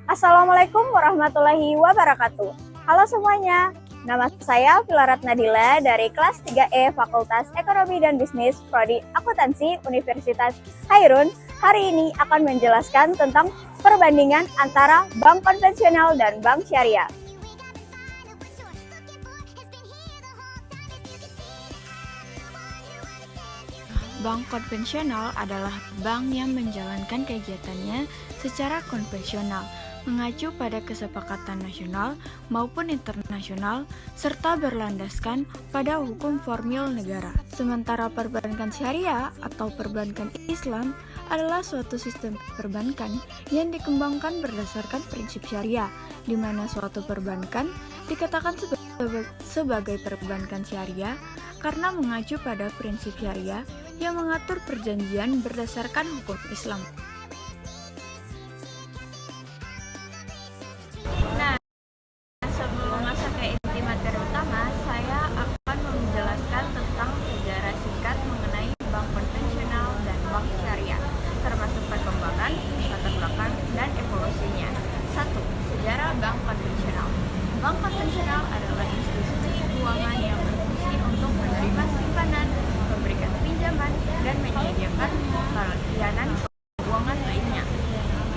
Assalamualaikum warahmatullahi wabarakatuh. Halo semuanya, nama saya Filarat Nadila dari kelas 3E Fakultas Ekonomi dan Bisnis Prodi Akuntansi Universitas Hairun. Hari ini akan menjelaskan tentang perbandingan antara bank konvensional dan bank syariah. Bank konvensional adalah bank yang menjalankan kegiatannya secara konvensional, mengacu pada kesepakatan nasional maupun internasional, serta berlandaskan pada hukum formil negara. Sementara perbankan syariah atau perbankan Islam adalah suatu sistem perbankan yang dikembangkan berdasarkan prinsip syariah, di mana suatu perbankan dikatakan sebagai perbankan syariah karena mengacu pada prinsip syariah yang mengatur perjanjian berdasarkan hukum Islam. Nah, sebelum masuk ke inti materi utama, saya akan menjelaskan tentang sejarah singkat mengenai bank konvensional dan bank syariah, termasuk perkembangan, latar belakang, dan evolusinya. 1. Sejarah bank konvensional. Bank konvensional adalah institusi keuangan yang berfungsi untuk menerima simpanan, memberikan pinjaman, dan menyediakan layanan keuangan lainnya.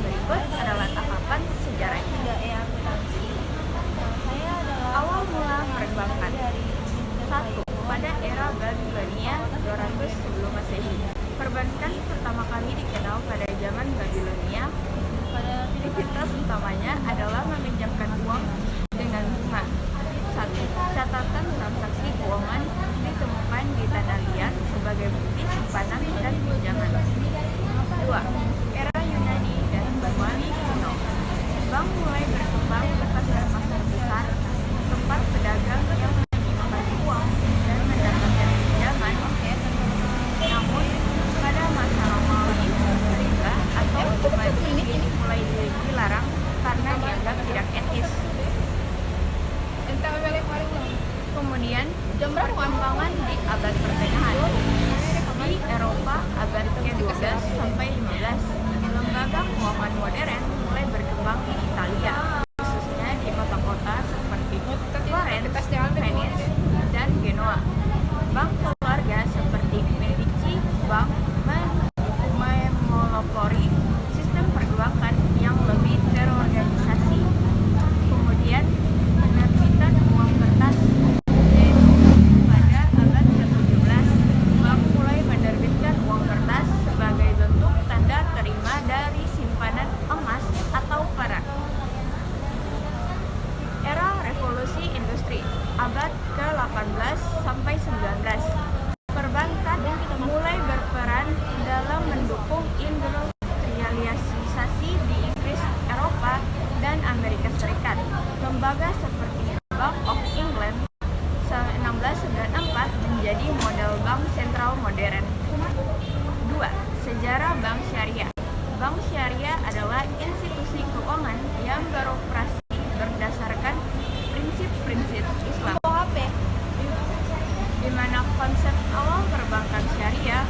Berikut adalah tahapan sejarahnya. Awal mula perbankan. 1. Pada era Babilonia 200 sebelum Masehi. Perbankan pertama kali dikenal pada zaman Babilonia. Aktivitas utamanya adalah meminjamkan uang dengan bunga. 1. Catatan transaksi keuangan ditemukan di tanah liat sebagai bukti simpanan dan pinjaman. 2. Era Yunani dan Romawi kuno. Bank mulai berkembang ke pasar-pasar besar, tempat pedagang yang menyimpan uang dan mendapatkan pinjaman. Namun, pada masa Romawi, riba atau bunga mulai dilarang karena dianggap tidak etis. Kemudian, perkembangan di abad pertengahan. Di Eropa abad ke-12 sampai 15, lembaga keuangan modern mulai berkembang di Italia, khususnya di kota-kota seperti Florence, Venice, dan Genoa. Bank keluarga seperti Medici Bank memonopoli sistem perbankan yang lebih terorganisasi. Kemudian, penerbitan uang kertas. Pada abad ke-17, bank mulai menerbitkan uang kertas sebagai bentuk tanda terima dari simpanan emas atau perak. Era revolusi industri, abad ke-18 sampai 19. Perbankan mulai berperan dalam mendukung industrialisasi di Inggris, Eropa, dan Amerika Serikat. Lembaga seperti Bank of England 1694 menjadi model bank sentral modern. 2. Sejarah bank syariah. Bank syariah adalah institusi keuangan yang beroperasi berdasarkan prinsip-prinsip Islam, di mana konsep awal perbankan syariah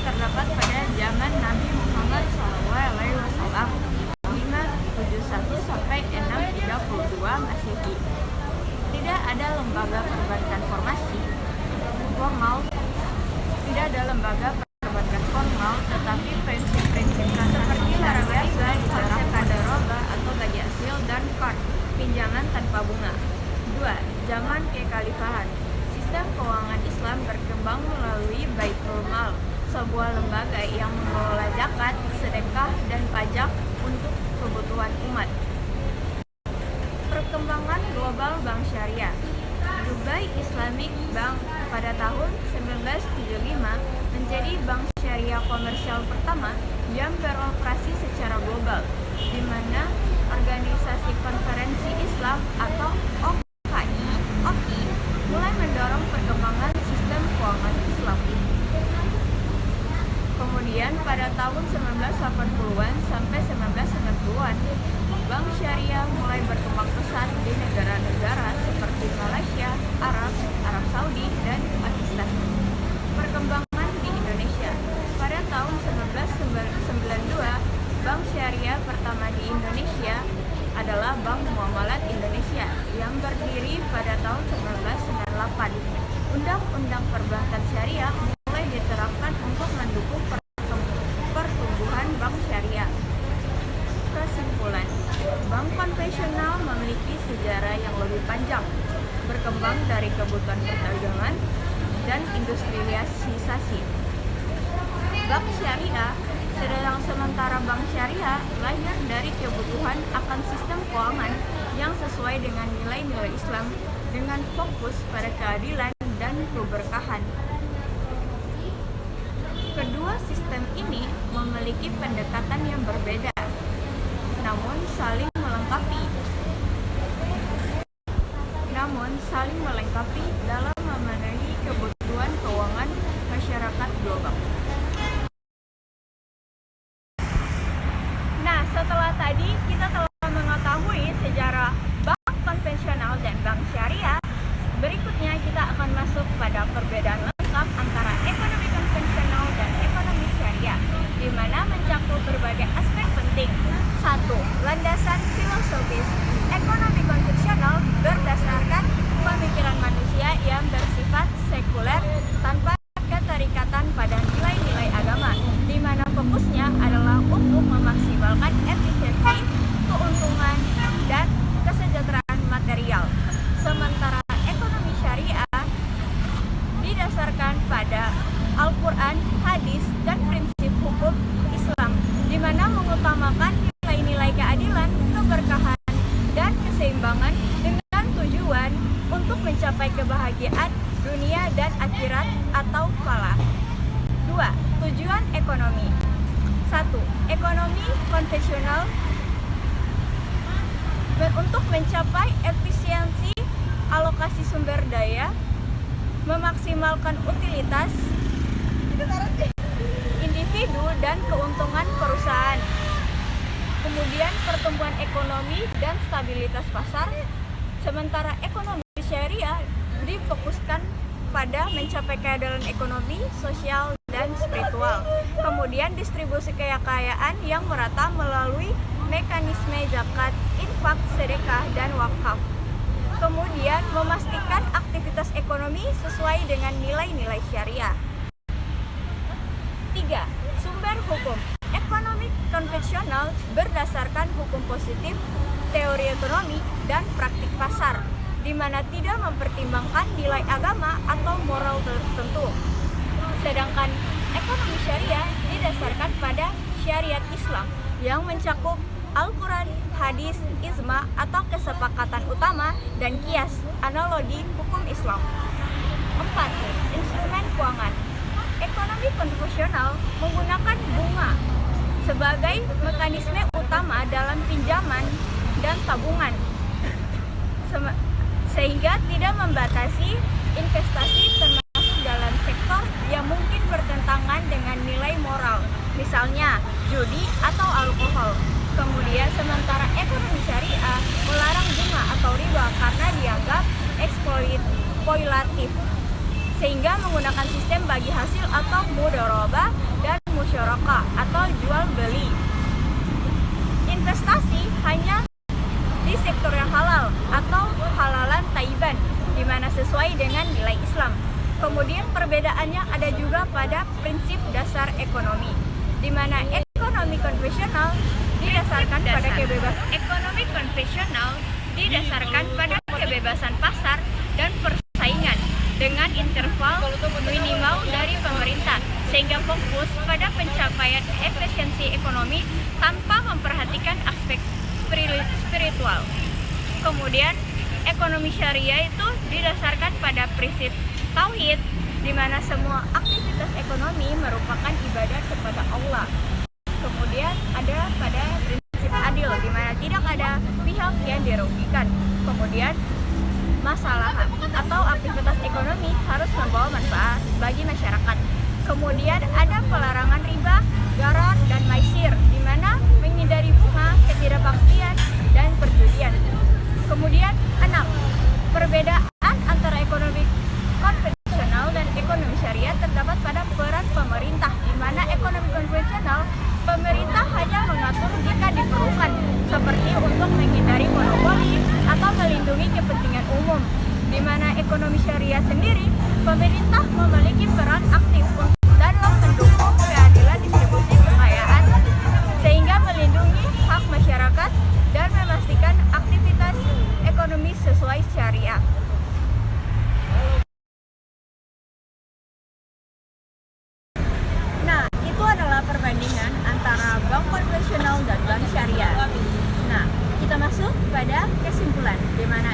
terdapat pada zaman Nabi Muhammad SAW 571 sampai 632 Masehi. Tidak ada lembaga perbankan formal, tetapi prinsip-prinsip seperti larang riba diterapkan roba atau tagih hasil dan kard pinjaman tanpa bunga. 2. Zaman kekhalifahan. Sistem keuangan Islam berkembang melalui Baitul Mal, sebuah lembaga yang mengelola zakat, sedekah, dan pajak untuk kebutuhan umat. Perkembangan global bank syariah. Dubai Islamic Bank pada tahun 1975 menjadi bank syariah komersial pertama yang beroperasi secara global, di mana Organisasi Konferensi Islam atau OKI mulai mendorong perkembangan sistem keuangan Islam. Kemudian pada tahun 1980-an sampai 1990-an, bank syariah mulai berkembang pesat di negara-negara seperti Malaysia, Arab Saudi, dan Pakistan. Perkembangan di Indonesia. Pada tahun 1992, bank syariah pertama di Indonesia Muamalat Indonesia yang berdiri pada tahun 1998. Undang-undang perbankan syariah mulai diterapkan untuk mendukung pertumbuhan bank syariah. Kesimpulan, bank konvensional memiliki sejarah yang lebih panjang, berkembang dari kebutuhan perdagangan dan industrialisasi. Bank syariah, sedang sementara bank syariah lahir dari kebutuhan akan sistem keuangan yang sesuai dengan nilai-nilai Islam dengan fokus pada keadilan dan keberkahan. Kedua sistem ini memiliki pendekatan yang berbeda, namun saling melengkapi dalam memenuhi kebutuhan keuangan masyarakat global. Nah, setelah tadi kita telah mengetahui sejarah bank konvensional dan bank syariah, berikutnya kita akan masuk pada perbedaan lengkap antara ekonomi konvensional dan ekonomi syariah, di mana mencakup berbagai aspek penting. 1. Landasan filosofis. Ekonomi konvensional berdasarkan pemikiran manusia yang bersifat sekuler tanpa keterikatan pada nilai-nilai agama, di mana fokusnya adalah untuk memaksimalkan efisiensi, keuntungan, dan kesejahteraan material. Sementara ekonomi syariah didasarkan pada Al-Quran, hadis, dan prinsip hukum Islam, di mana mengutamakan nilai-nilai keadilan, keberkahan, dan keseimbangan dengan tujuan untuk mencapai kebahagiaan dunia dan akhirat atau falah. 2. Tujuan ekonomi. 1. Ekonomi konvensional untuk mencapai efisiensi alokasi sumber daya, memaksimalkan utilitas individu dan keuntungan perusahaan. Kemudian pertumbuhan ekonomi dan stabilitas pasar. Sementara ekonomi syariah difokuskan pada mencapai keadilan ekonomi, sosial, dan spiritual. Kemudian distribusi kekayaan yang merata melalui mekanisme zakat, infak, sedekah, dan wakaf. Kemudian memastikan aktivitas ekonomi sesuai dengan nilai-nilai syariah. 3. Sumber hukum. Ekonomi konvensional berdasarkan hukum positif, teori ekonomi, dan praktik pasar, di mana tidak mempertimbangkan nilai agama atau moral tertentu. Sedangkan ekonomi syariah didasarkan pada syariat Islam yang mencakup Al-Quran, hadis, ijma atau kesepakatan utama, dan qiyas, analogi hukum Islam. 4. Instrumen keuangan. Ekonomi konvensional menggunakan bunga sebagai mekanisme utama dalam pinjaman dan tabungan, sehingga tidak membatasi investasi termasuk dalam sektor yang mungkin bertentangan dengan nilai moral, misalnya judi atau alkohol. Kemudian sementara ekonomi syariah melarang bunga atau riba karena dianggap eksploitatif, sehingga menggunakan sistem bagi hasil atau mudharabah dan musyarakah atau jual beli. Investasi hanya di sektor yang halal atau halalan thayyiban, di mana sesuai dengan nilai Islam. Kemudian perbedaannya ada juga pada prinsip dasar ekonomi, di mana ekonomi konvensional didasarkan pada kebebasan pasar dan persaingan dengan interval minimal dari pemerintah, sehingga fokus pada pencapaian efisiensi ekonomi tanpa memperhatikan aspek spiritual. Kemudian ekonomi syariah itu didasarkan pada prinsip tauhid, di mana semua aktivitas ekonomi merupakan ibadah kepada Allah. Kemudian ada pada prinsip adil, di mana tidak ada pihak yang dirugikan. Kemudian masalah atau aktivitas ekonomi harus membawa manfaat bagi masyarakat. Kemudian ada pelarangan riba, gharar, dan maisir, di mana menghindari bunga, ketidakpastian, dan perjudian. Kemudian 6. Perbedaan antara ekonomi konvensional dan ekonomi syariah terdapat pada peran pemerintah, di mana ekonomi konvensional pemerintah hanya mengatur jika diperlukan, seperti untuk menghindari monopoli di mana ekonomi syariah sendiri, pemerintah memiliki peran aktif dalam mendukung keadilan distribusi kekayaan sehingga melindungi hak masyarakat dan memastikan aktivitas ekonomi sesuai syariah. Nah, itu adalah perbandingan antara bank konvensional dan bank syariah. Nah, kita masuk pada kesimpulan, di mana